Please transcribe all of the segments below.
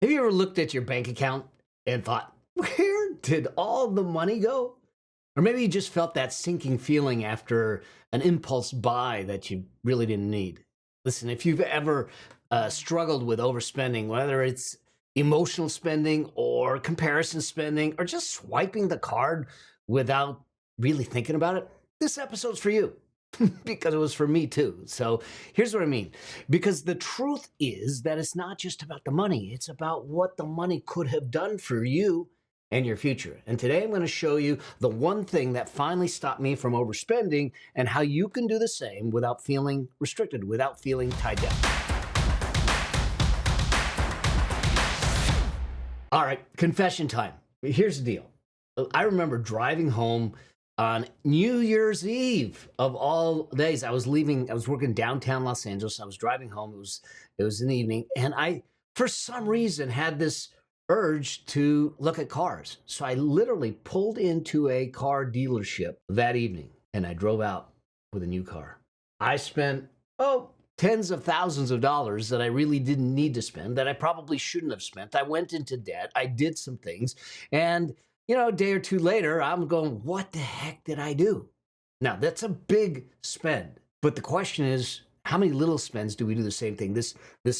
Have you ever looked at your bank account and thought, where did all the money go? Or maybe you just felt that sinking feeling after an impulse buy that you really didn't need. Listen, if you've ever struggled with overspending, whether it's emotional spending or comparison spending or just swiping the card without really thinking about it, this episode's for you. Because it was for me too. So here's what I mean. Because the truth is that it's not just about the money, it's about what the money could have done for you and your future. And today I'm going to show you the one thing that finally stopped me from overspending and how you can do the same without feeling restricted, without feeling tied down. All right, confession time. Here's the deal. I remember driving home on New Year's Eve of all days. I was working downtown Los Angeles. I was driving home. It was in the evening, and I, for some reason, had this urge to look at cars. So I literally pulled into a car dealership that evening and I drove out with a new car. I spent, tens of thousands of dollars that I really didn't need to spend, that I probably shouldn't have spent. I went into debt. I did some things. And, a day or two later, I'm going, what the heck did I do? Now, that's a big spend. But the question is, how many little spends do we do the same thing? This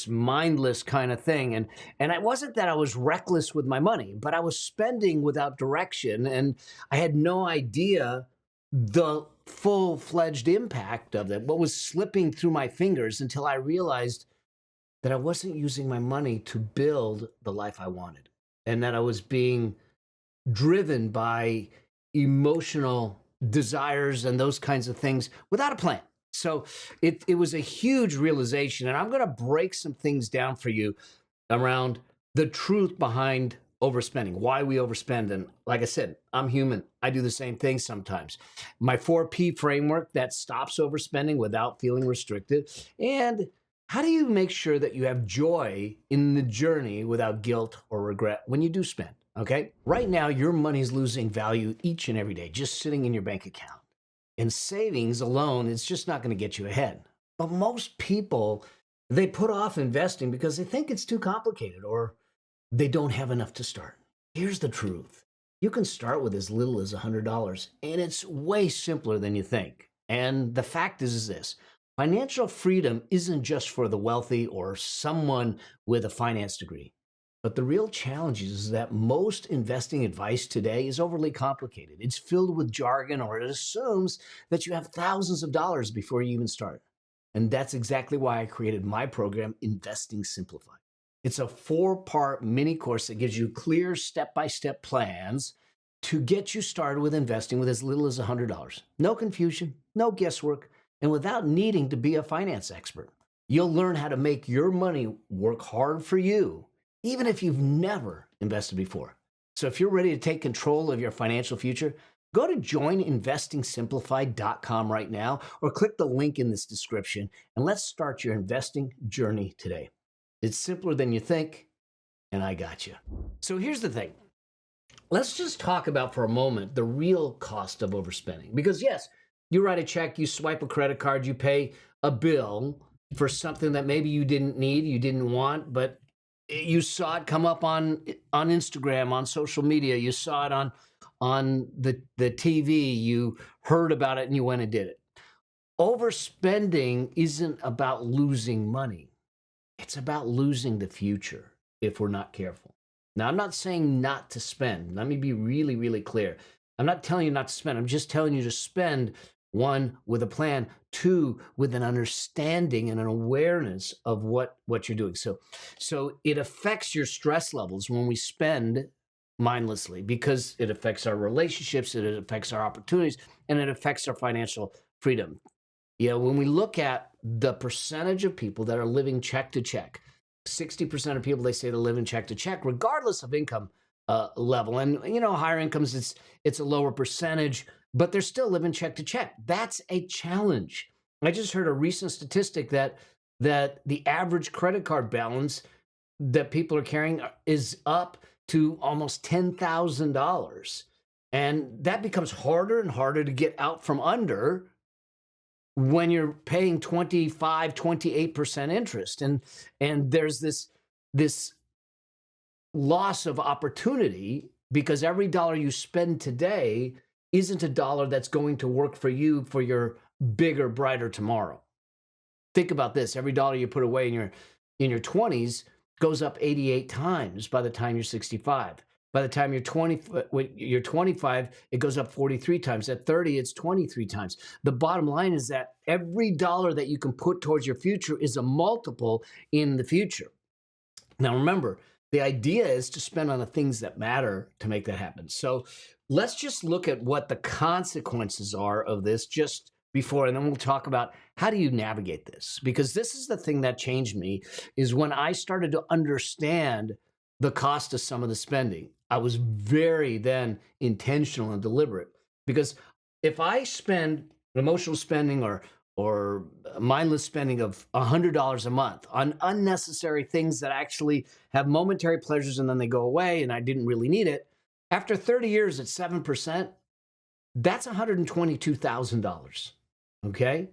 mindless kind of thing. And it wasn't that I was reckless with my money, but I was spending without direction. And I had no idea the full-fledged impact of it, what was slipping through my fingers until I realized that I wasn't using my money to build the life I wanted, and that I was being driven by emotional desires and those kinds of things without a plan. So it was a huge realization, and I'm going to break some things down for you around the truth behind overspending, why we overspend. And like I said, I'm human. I do the same thing sometimes. My 4P framework that stops overspending without feeling restricted. And how do you make sure that you have joy in the journey without guilt or regret when you do spend? Okay. Right now, your money's losing value each and every day, just sitting in your bank account. And savings alone is just not going to get you ahead. But most people, they put off investing because they think it's too complicated or they don't have enough to start. Here's the truth. You can start with as little as $100, and it's way simpler than you think. And the fact is this: financial freedom isn't just for the wealthy or someone with a finance degree. But the real challenge is that most investing advice today is overly complicated. It's filled with jargon, or it assumes that you have thousands of dollars before you even start. And that's exactly why I created my program, Investing Simplified. It's a 4-part mini course that gives you clear step-by-step plans to get you started with investing with as little as $100. No confusion, no guesswork, and without needing to be a finance expert. You'll learn how to make your money work hard for you, even if you've never invested before. So if you're ready to take control of your financial future, go to joininvestingsimplified.com right now or click the link in this description and let's start your investing journey today. It's simpler than you think, and I got you. So here's the thing. Let's just talk about for a moment the real cost of overspending. Because yes, you write a check, you swipe a credit card, you pay a bill for something that maybe you didn't need, you didn't want, but you saw it come up on Instagram, on social media, you saw it on the TV, you heard about it and you went and did it. Overspending isn't about losing money. It's about losing the future if we're not careful. Now, I'm not saying not to spend. Let me be really, really clear. I'm not telling you not to spend. I'm just telling you to spend, 1, with a plan, 2, with an understanding and an awareness of what you're doing. So it affects your stress levels when we spend mindlessly because it affects our relationships, it affects our opportunities, and it affects our financial freedom. When we look at the percentage of people that are living check to check, 60% of people, they say they're living check to check, regardless of income level. And, higher incomes, it's a lower percentage, but they're still living check to check. That's a challenge. I just heard a recent statistic that the average credit card balance that people are carrying is up to almost $10,000. And that becomes harder and harder to get out from under when you're paying 25, 28% interest. And there's this loss of opportunity because every dollar you spend today isn't a dollar that's going to work for you for your bigger, brighter tomorrow. Think about this. Every dollar you put away in your 20s goes up 88 times by the time you're 65. By the time when you're 25, it goes up 43 times. At 30, it's 23 times. The bottom line is that every dollar that you can put towards your future is a multiple in the future. Now, remember, the idea is to spend on the things that matter to make that happen. So let's just look at what the consequences are of this just before, and then we'll talk about how do you navigate this? Because this is the thing that changed me, is when I started to understand the cost of some of the spending. I was very then intentional and deliberate, because if I spend emotional spending or mindless spending of $100 a month on unnecessary things that actually have momentary pleasures and then they go away and I didn't really need it, after 30 years at 7%, that's $122,000. Okay?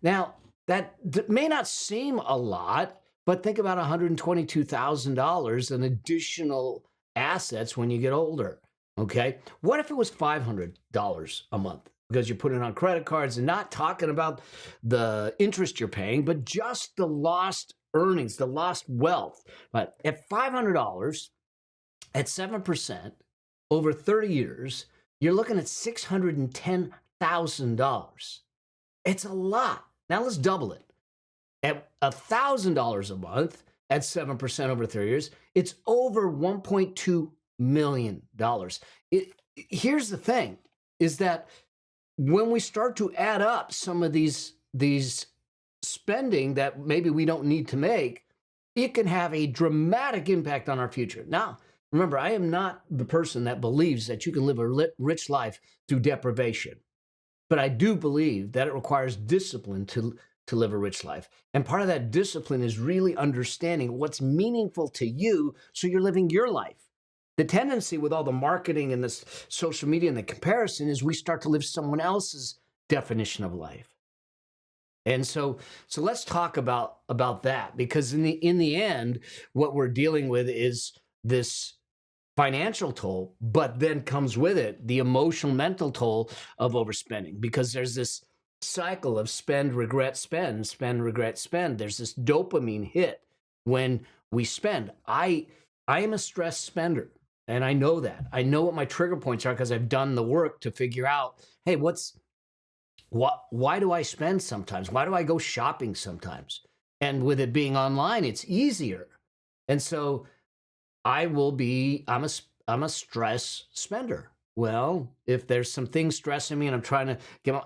Now, that may not seem a lot, but think about $122,000 in additional assets when you get older. Okay? What if it was $500 a month? Because you're putting on credit cards and not talking about the interest you're paying, but just the lost earnings, the lost wealth. But at $500 at 7% over 30 years, you're looking at $610,000. It's a lot. Now let's double it. At $1,000 a month at 7% over 30 years, it's over $1.2 million. Here's the thing, is that when we start to add up some of these spending that maybe we don't need to make, it can have a dramatic impact on our future. Now, remember, I am not the person that believes that you can live a rich life through deprivation, but I do believe that it requires discipline to live a rich life. And part of that discipline is really understanding what's meaningful to you so you're living your life. The tendency with all the marketing and this social media and the comparison is we start to live someone else's definition of life. And so let's talk about that, because in the end, what we're dealing with is this financial toll, but then comes with it the emotional, mental toll of overspending, because there's this cycle of spend, regret, spend, spend, regret, spend. There's this dopamine hit when we spend. I am a stress spender. And I know that. I know what my trigger points are because I've done the work to figure out, hey, why do I spend sometimes? Why do I go shopping sometimes? And with it being online, it's easier. And so I'm a stress spender. Well, if there's some things stressing me and I'm trying to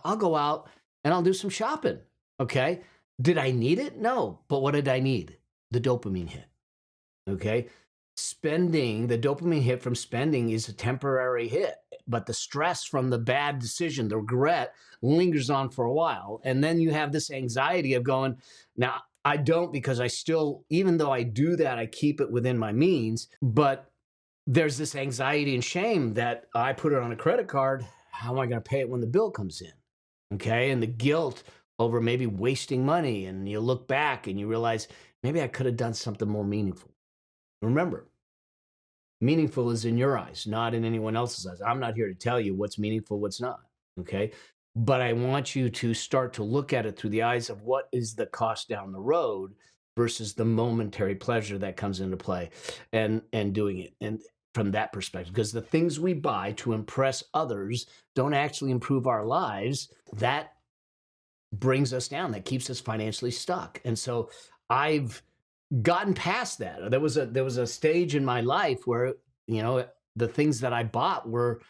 I'll go out and I'll do some shopping. Okay. Did I need it? No. But what did I need? The dopamine hit. Okay. The dopamine hit from spending is a temporary hit, but the stress from the bad decision, the regret, lingers on for a while. And then you have this anxiety of going, now I don't, because I still, even though I do that, I keep it within my means, but there's this anxiety and shame that I put it on a credit card. How am I going to pay it when the bill comes in? Okay. And the guilt over maybe wasting money. And you look back and you realize maybe I could have done something more meaningful. Remember, meaningful is in your eyes, not in anyone else's eyes. I'm not here to tell you what's meaningful, what's not, okay? But I want you to start to look at it through the eyes of what is the cost down the road versus the momentary pleasure that comes into play and doing it. And from that perspective, because the things we buy to impress others don't actually improve our lives. That brings us down. That keeps us financially stuck. And so I've gotten past that. There was a stage in my life where, the things that I bought were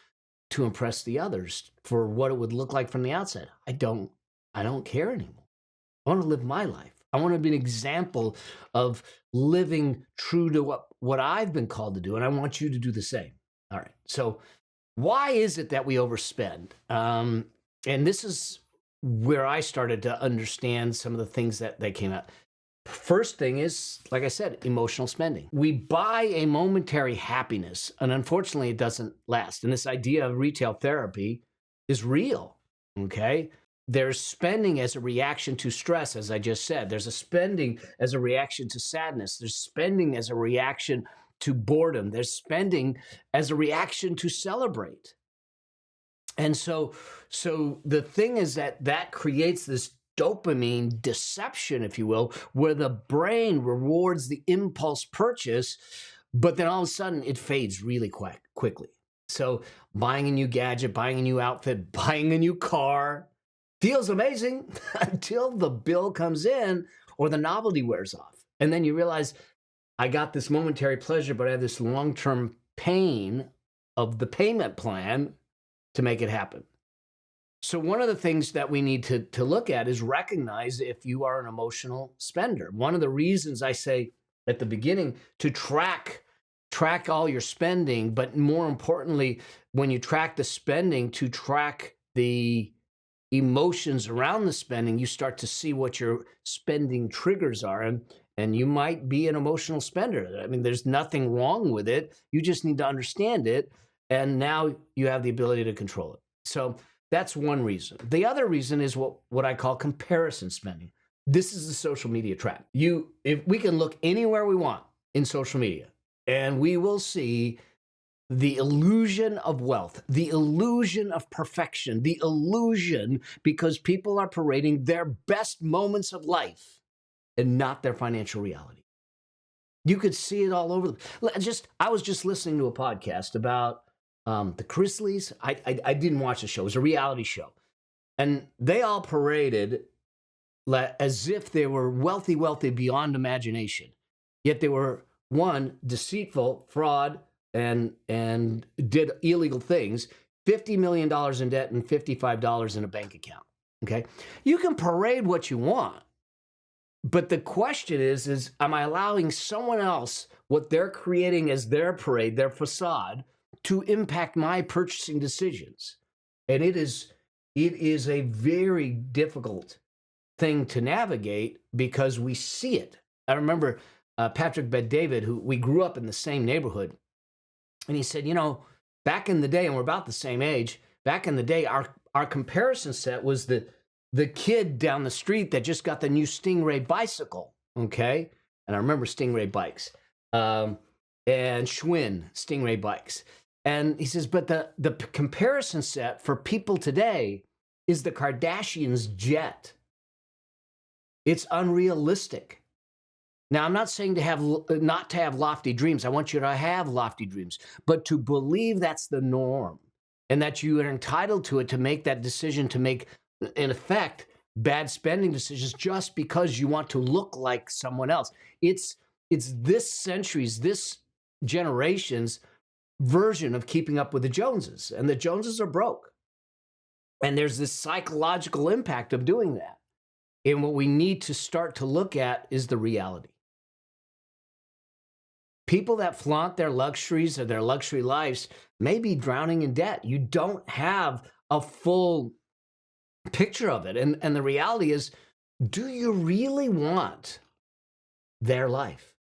to impress the others for what it would look like from the outside. I don't care anymore. I want to live my life. I want to be an example of living true to what I've been called to do. And I want you to do the same. All right. So why is it that we overspend? And this is where I started to understand some of the things that came out. First thing is, like I said, emotional spending. We buy a momentary happiness, and unfortunately, it doesn't last. And this idea of retail therapy is real, okay? There's spending as a reaction to stress, as I just said. There's a spending as a reaction to sadness. There's spending as a reaction to boredom. They're spending as a reaction to celebrate. And so the thing is that creates this dopamine deception, if you will, where the brain rewards the impulse purchase, but then all of a sudden it fades really quickly. So buying a new gadget, buying a new outfit, buying a new car feels amazing until the bill comes in or the novelty wears off. And then you realize, I got this momentary pleasure, but I have this long-term pain of the payment plan to make it happen. So one of the things that we need to look at is recognize if you are an emotional spender. One of the reasons I say at the beginning to track all your spending, but more importantly, when you track the spending, to track the emotions around the spending, you start to see what your spending triggers are. And you might be an emotional spender. I mean, there's nothing wrong with it. You just need to understand it. And now you have the ability to control it. So that's one reason. The other reason is what I call comparison spending. This is the social media trap. If we can look anywhere we want in social media, and we will see the illusion of wealth, the illusion of perfection, the illusion because people are parading their best moments of life and not their financial reality. You could see it all over. I was just listening to a podcast about the Chrisleys. I didn't watch the show. It was a reality show. And they all paraded as if they were wealthy beyond imagination. Yet they were, one, deceitful, fraud, and did illegal things, $50 million in debt and $55 in a bank account. Okay? You can parade what you want. But the question is am I allowing someone else, what they're creating as their parade, their facade, to impact my purchasing decisions? And it is a very difficult thing to navigate because we see it. I remember Patrick Bet-David, who we grew up in the same neighborhood, and he said, back in the day, and we're about the same age, back in the day, our comparison set was the kid down the street that just got the new Stingray bicycle, okay? And I remember Stingray bikes, and Schwinn Stingray bikes. And he says, but the comparison set for people today is the Kardashians' jet. It's unrealistic. Now, I'm not saying not to have lofty dreams. I want you to have lofty dreams, but to believe that's the norm and that you are entitled to it, to make that decision, to make, in effect, bad spending decisions just because you want to look like someone else. It's this century's, this generation's version of keeping up with the Joneses, and the Joneses are broke. And there's this psychological impact of doing that. And what we need to start to look at is the reality. People that flaunt their luxuries or their luxury lives may be drowning in debt. You don't have a full picture of it. And the reality is, do you really want their life?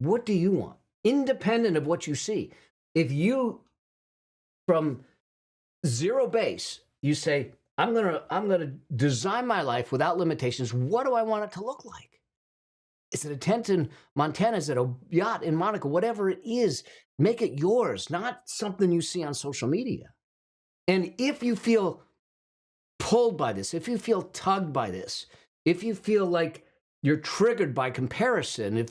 What do you want? Independent of what you see. If you, from zero base, you say, I'm gonna design my life without limitations. What do I want it to look like? Is it a tent in Montana? Is it a yacht in Monaco? Whatever it is, make it yours, not something you see on social media. And if you feel pulled by this, if you feel tugged by this, if you feel like you're triggered by comparison,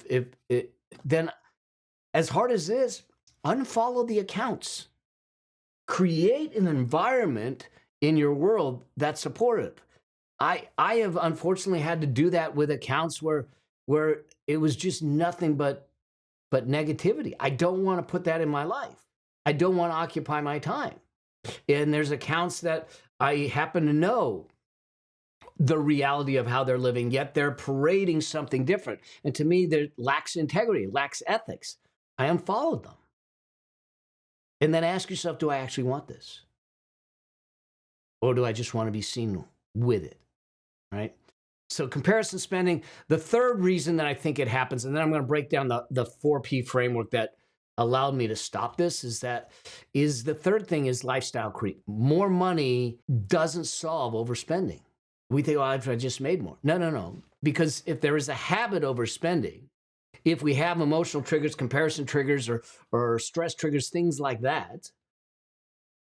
then as hard as it is, unfollow the accounts. Create an environment in your world that's supportive. I have unfortunately had to do that with accounts where it was just nothing but negativity. I don't want to put that in my life. I don't want to occupy my time. And there's accounts that I happen to know the reality of how they're living, yet they're parading something different. And to me, there lacks integrity, lacks ethics. I unfollowed them. And then ask yourself, do I actually want this? Or do I just want to be seen with it, right? So comparison spending, the third reason that I think it happens, and then I'm going to break down the 4P framework that allowed me to stop this, is the third thing is lifestyle creep. More money doesn't solve overspending. We think, oh, I just made more. No. Because if there is a habit overspending, if we have emotional triggers, comparison triggers, or stress triggers, things like that,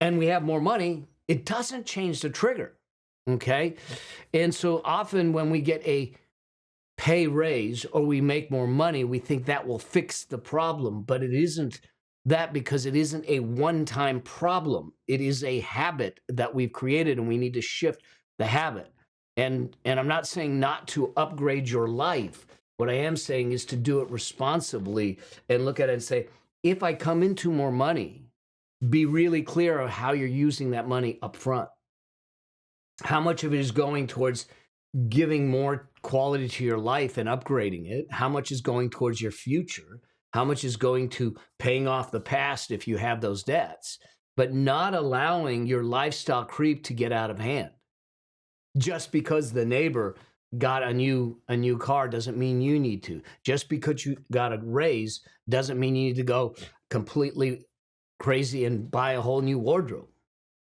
and we have more money, it doesn't change the trigger. Okay. And so often when we get a pay raise or we make more money, we think that will fix the problem, but it isn't that, because it isn't a one-time problem. It is a habit that we've created, and we need to shift the habit. And I'm not saying not to upgrade your life. What I am saying is to do it responsibly and look at it and say, if I come into more money, be really clear of how you're using that money up front. How much of it is going towards giving more quality to your life and upgrading it? How much is going towards your future? How much is going to paying off the past if you have those debts? But not allowing your lifestyle creep to get out of hand. Just because the neighbor got a new car doesn't mean you need to. Just because you got a raise doesn't mean you need to go completely crazy and buy a whole new wardrobe.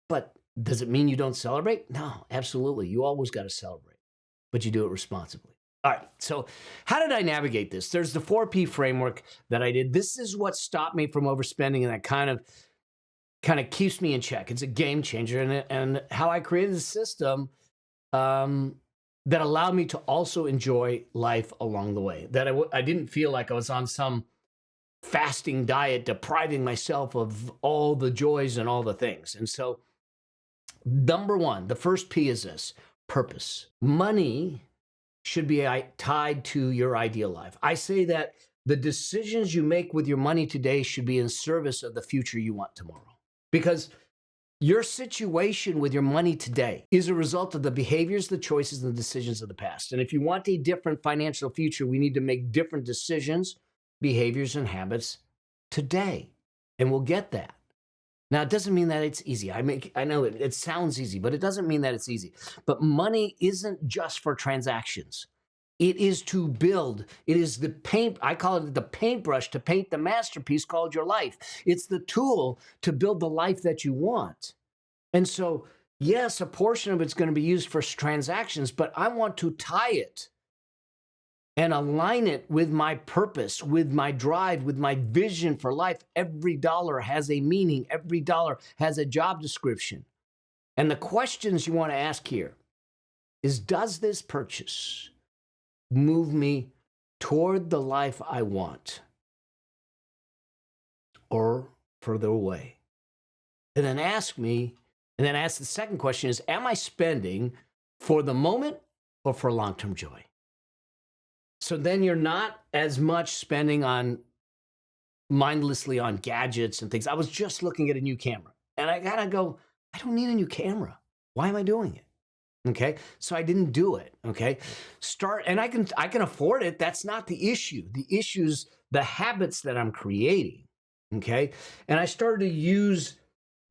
But does it mean you don't celebrate? No, absolutely. You always got to celebrate, but you do it responsibly. All right, so how did I navigate this? There's the 4P framework that I did. This is what stopped me from overspending, and that kind of keeps me in check. It's a game changer, and how I created a system that allowed me to also enjoy life along the way. That I didn't feel like I was on some fasting diet, depriving myself of all the joys and all the things. And so, number one, the first P is this: purpose. Money should be tied to your ideal life. I say that the decisions you make with your money today should be in service of the future you want tomorrow. Because your situation with your money today is a result of the behaviors, the choices, and the decisions of the past. And if you want a different financial future, we need to make different decisions, behaviors, and habits today. And we'll get that. Now, it doesn't mean that it's easy. I know it sounds easy, but it doesn't mean that it's easy. But money isn't just for transactions. It is to build. It is the paint. I call it the paintbrush to paint the masterpiece called your life. It's the tool to build the life that you want. And so, yes, a portion of it's going to be used for transactions, but I want to tie it and align it with my purpose, with my drive, with my vision for life. Every dollar has a meaning. Every dollar has a job description. And the questions you want to ask here is, does this purchase move me toward the life I want or further away? And then ask the second question is, am I spending for the moment or for long-term joy? So then you're not as much spending mindlessly on gadgets and things. I was just looking at a new camera, and I gotta go, I don't need a new camera. Why am I doing it? Okay, so I didn't do it. Okay, and I can afford it. That's not the issue. The issue is the habits that I'm creating. Okay, and I started to use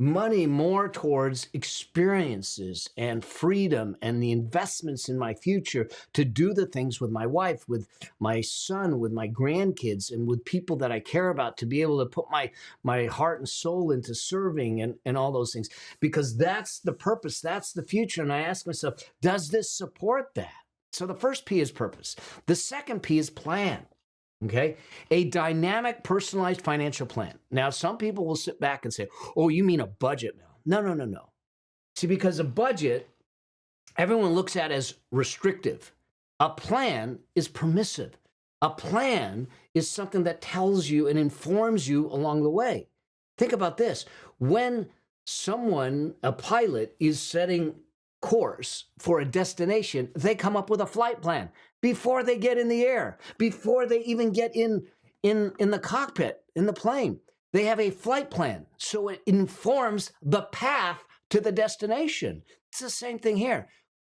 money more towards experiences and freedom and the investments in my future to do the things with my wife, with my son, with my grandkids, and with people that I care about, to be able to put my heart and soul into serving and all those things, because that's the purpose, that's the future. And I ask myself, does this support that? So the first P is purpose. The second P is plan. Okay, a dynamic, personalized financial plan. Now, some people will sit back and say, oh, you mean a budget now? No. See, because a budget, everyone looks at as restrictive. A plan is permissive. A plan is something that tells you and informs you along the way. Think about this. When a pilot, is setting course for a destination, they come up with a flight plan before they get in the air, before they even get in the cockpit, in the plane. They have a flight plan, so it informs the path to the destination. It's the same thing here.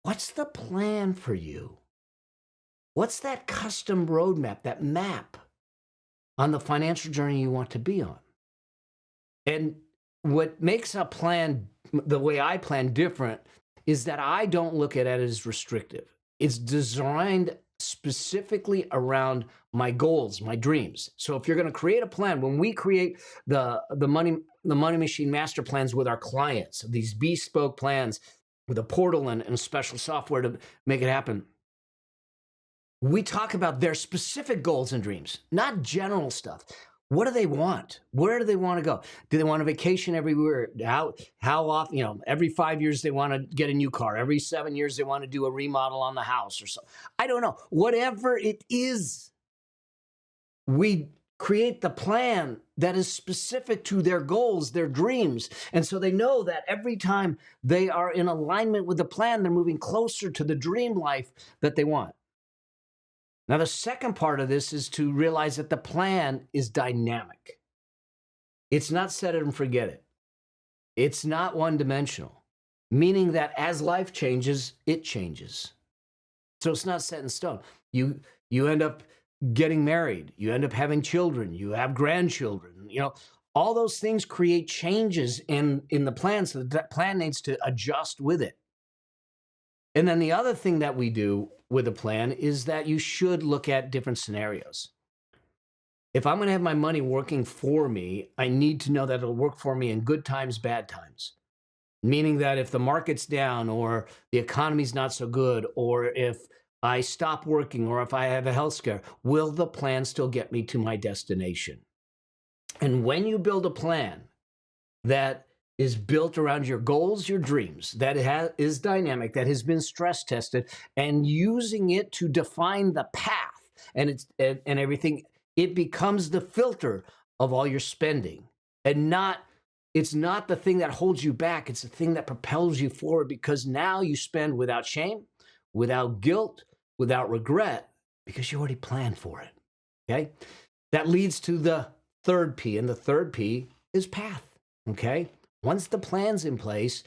What's the plan for you? What's that custom roadmap, that map on the financial journey you want to be on? And what makes a plan, the way I plan, different is that I don't look at it as restrictive. It's designed specifically around my goals, my dreams. So if you're going to create a plan, when we create the money machine master plans with our clients, these bespoke plans with a portal and special software to make it happen, we talk about their specific goals and dreams, not general stuff. What do they want? Where do they want to go? Do they want a vacation everywhere? How often? Every 5 years they want to get a new car. Every 7 years they want to do a remodel on the house or something. I don't know. Whatever it is, we create the plan that is specific to their goals, their dreams. And so they know that every time they are in alignment with the plan, they're moving closer to the dream life that they want. Now, the second part of this is to realize that the plan is dynamic. It's not set it and forget it. It's not one-dimensional, meaning that as life changes, it changes. So it's not set in stone. You end up getting married. You end up having children. You have grandchildren. All those things create changes in the plan, so that plan needs to adjust with it. And then the other thing that we do with a plan is that you should look at different scenarios. If I'm going to have my money working for me, I need to know that it'll work for me in good times, bad times. Meaning that if the market's down or the economy's not so good, or if I stop working, or if I have a health scare, will the plan still get me to my destination? And when you build a plan that is built around your goals, your dreams, that is dynamic, that has been stress tested, and using it to define the path and everything, it becomes the filter of all your spending. And it's not the thing that holds you back. It's the thing that propels you forward, because now you spend without shame, without guilt, without regret, because you already planned for it. Okay? That leads to the third P, and the third P is path. Okay? Once the plan's in place,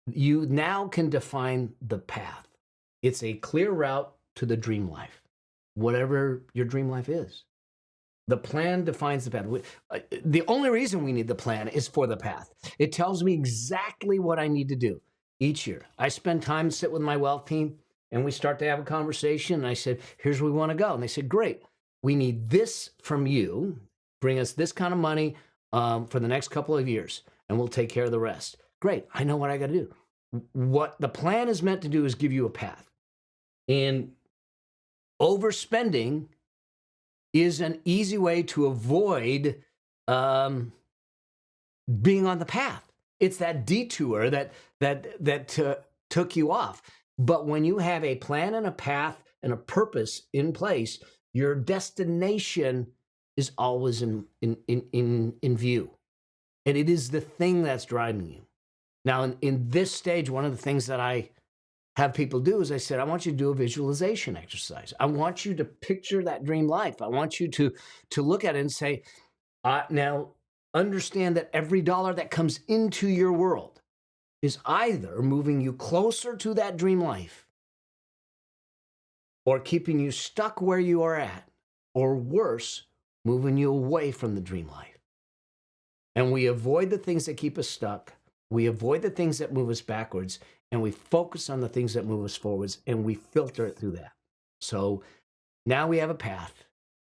you now can define the path. It's a clear route to the dream life, whatever your dream life is. The plan defines the path. The only reason we need the plan is for the path. It tells me exactly what I need to do each year. I spend time sit with my wealth team, and we start to have a conversation, and I said, here's where we want to go. And they said, great, we need this from you. Bring us this kind of money for the next couple of years, and we'll take care of the rest. Great, I know what I got to do. What the plan is meant to do is give you a path. And overspending is an easy way to avoid being on the path. It's that detour that took you off. But when you have a plan and a path and a purpose in place, your destination is always in view. And it is the thing that's driving you. Now, in this stage, one of the things that I have people do is I said, I want you to do a visualization exercise. I want you to picture that dream life. I want you to look at it and say, now understand that every dollar that comes into your world is either moving you closer to that dream life or keeping you stuck where you are at, or worse, moving you away from the dream life. And we avoid the things that keep us stuck. We avoid the things that move us backwards, and we focus on the things that move us forwards, and we filter it through that. So now we have a path,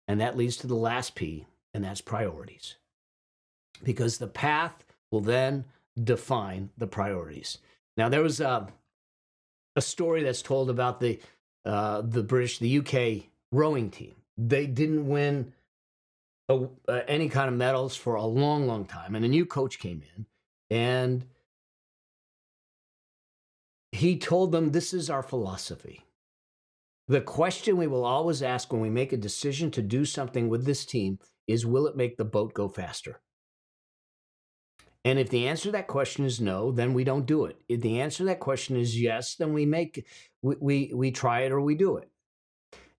and that leads to the last P, and that's priorities. Because the path will then define the priorities. Now, there was a story that's told about the UK rowing team. They didn't win any kind of medals for a long, long time. And a new coach came in, and he told them, this is our philosophy. The question we will always ask when we make a decision to do something with this team is, will it make the boat go faster? And if the answer to that question is no, then we don't do it. If the answer to that question is yes, then we try it or we do it.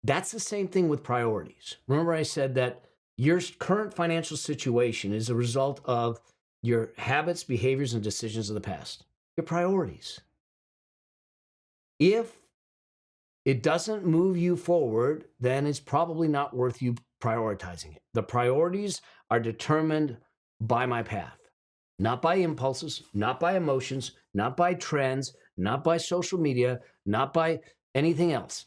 That's the same thing with priorities. Remember I said that your current financial situation is a result of your habits, behaviors, and decisions of the past. Your priorities. If it doesn't move you forward, then it's probably not worth you prioritizing it. The priorities are determined by my path, not by impulses, not by emotions, not by trends, not by social media, not by anything else.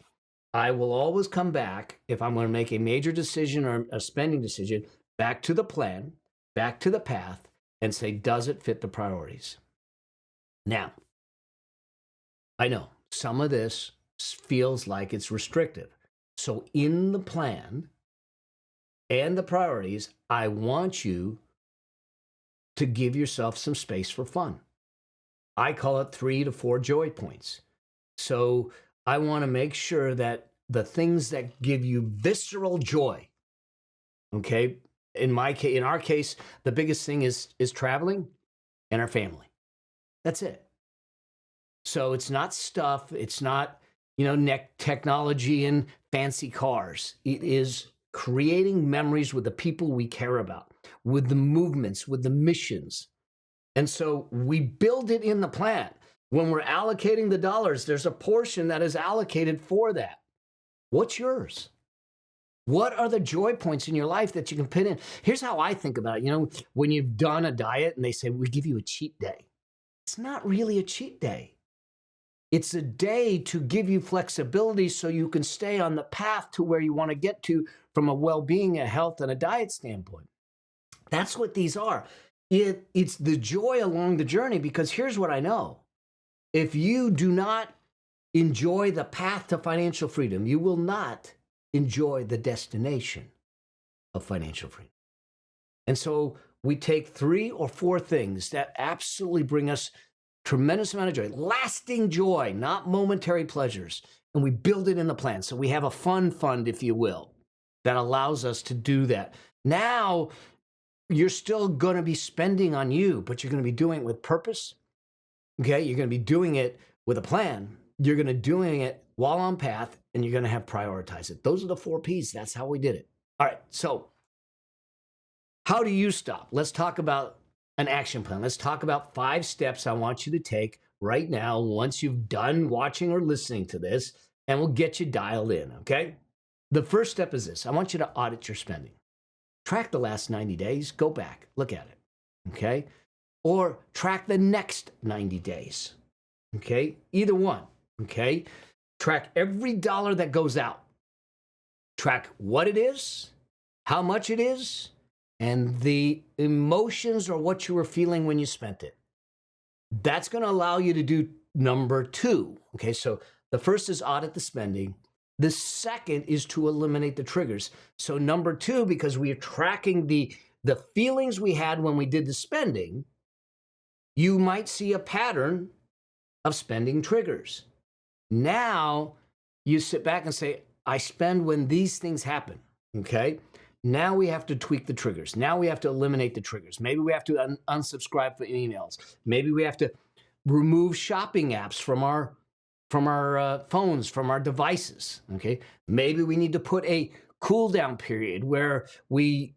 I will always come back, if I'm going to make a major decision or a spending decision, back to the plan, back to the path, and say, does it fit the priorities? Now, I know some of this feels like it's restrictive. So in the plan and the priorities, I want you to give yourself some space for fun. I call it 3 to 4 joy points. So I want to make sure that the things that give you visceral joy, okay, in our case, the biggest thing is traveling and our family. That's it. So it's not stuff, it's not, technology and fancy cars. It is creating memories with the people we care about, with the movements, with the missions. And so we build it in the plan. When we're allocating the dollars, there's a portion that is allocated for that. What's yours? What are the joy points in your life that you can put in? Here's how I think about it. When you've done a diet and they say, we give you a cheat day. It's not really a cheat day. It's a day to give you flexibility so you can stay on the path to where you want to get to from a well-being, a health, and a diet standpoint. That's what these are. It's the joy along the journey, because here's what I know. If you do not enjoy the path to financial freedom, you will not enjoy the destination of financial freedom. And so we take 3 or 4 things that absolutely bring us tremendous amount of joy, lasting joy, not momentary pleasures, and we build it in the plan. So we have a fun fund, if you will, that allows us to do that. Now, you're still going to be spending on you, but you're going to be doing it with purpose. Okay, you're going to be doing it with a plan. You're going to be doing it while on path, and you're going to have prioritize it. Those are the 4 Ps. That's how we did it. All right, so how do you stop? Let's talk about an action plan. Let's talk about 5 steps I want you to take right now once you've done watching or listening to this, and we'll get you dialed in, okay? The first step is this. I want you to audit your spending. Track the last 90 days. Go back. Look at it, okay? Or track the next 90 days, okay? Either one, okay? Track every dollar that goes out. Track what it is, how much it is, and the emotions or what you were feeling when you spent it. That's going to allow you to do number 2. Okay, so the first is audit the spending. The second is to eliminate the triggers. So number 2, because we are tracking the feelings we had when we did the spending, you might see a pattern of spending triggers. Now you sit back and say, I spend when these things happen, okay? Now we have to tweak the triggers. Now we have to eliminate the triggers. Maybe we have to unsubscribe from emails. Maybe we have to remove shopping apps from our phones, from our devices, okay? Maybe we need to put a cool down period where we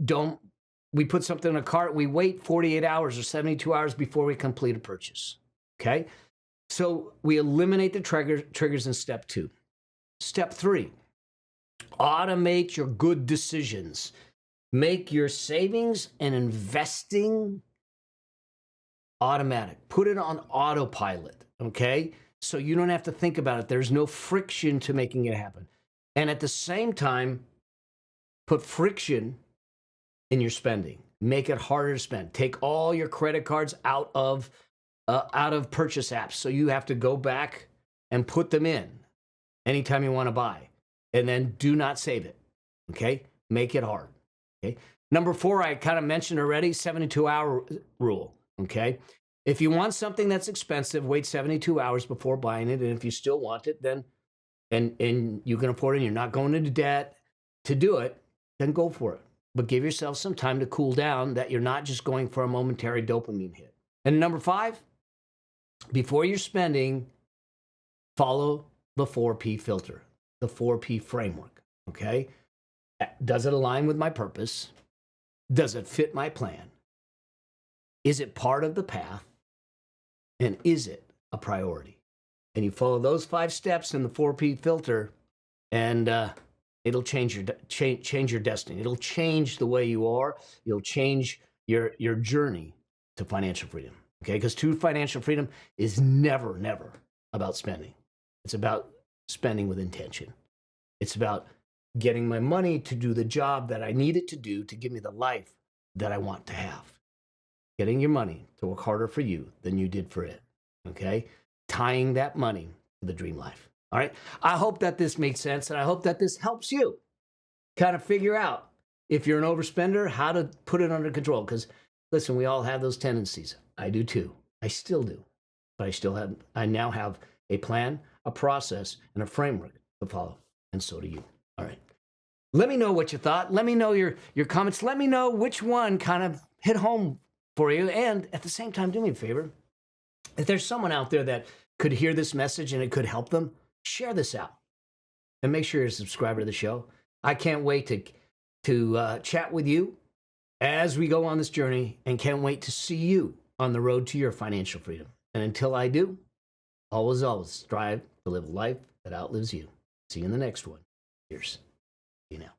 put something in a cart, we wait 48 hours or 72 hours before we complete a purchase, okay? So we eliminate the triggers in step 2. Step 3, automate your good decisions. Make your savings and investing automatic. Put it on autopilot, okay? So you don't have to think about it. There's no friction to making it happen. And at the same time, put friction in your spending. Make it harder to spend. Take all your credit cards out of purchase apps. So you have to go back and put them in anytime you want to buy. And then do not save it, okay? Make it hard, okay? Number 4, I kind of mentioned already, 72-hour rule, okay? If you want something that's expensive, wait 72 hours before buying it. And if you still want it, then, and you can afford it and you're not going into debt to do it, then go for it. But give yourself some time to cool down, that you're not just going for a momentary dopamine hit. And number 5, before you're spending, follow the 4P filter, the 4P framework, okay? Does it align with my purpose? Does it fit my plan? Is it part of the path? And is it a priority? And you follow those 5 steps in the 4P filter, and it'll change your destiny. It'll change the way you are. It'll change your journey to financial freedom. Okay, because true financial freedom is never about spending. It's about spending with intention. It's about getting my money to do the job that I need it to do to give me the life that I want to have. Getting your money to work harder for you than you did for it. Okay, tying that money to the dream life. All right. I hope that this makes sense, and I hope that this helps you kind of figure out if you're an overspender, how to put it under control. Because listen, we all have those tendencies. I do too. I still do. But I now have a plan, a process, and a framework to follow. And so do you. All right. Let me know what you thought. Let me know your comments. Let me know which one kind of hit home for you. And at the same time, do me a favor. If there's someone out there that could hear this message and it could help them, share this out. And make sure you're a subscriber to the show. I can't wait to chat with you as we go on this journey, and can't wait to see you on the road to your financial freedom. And until I do, always strive to live a life that outlives you. See you in the next one. Cheers. See you now.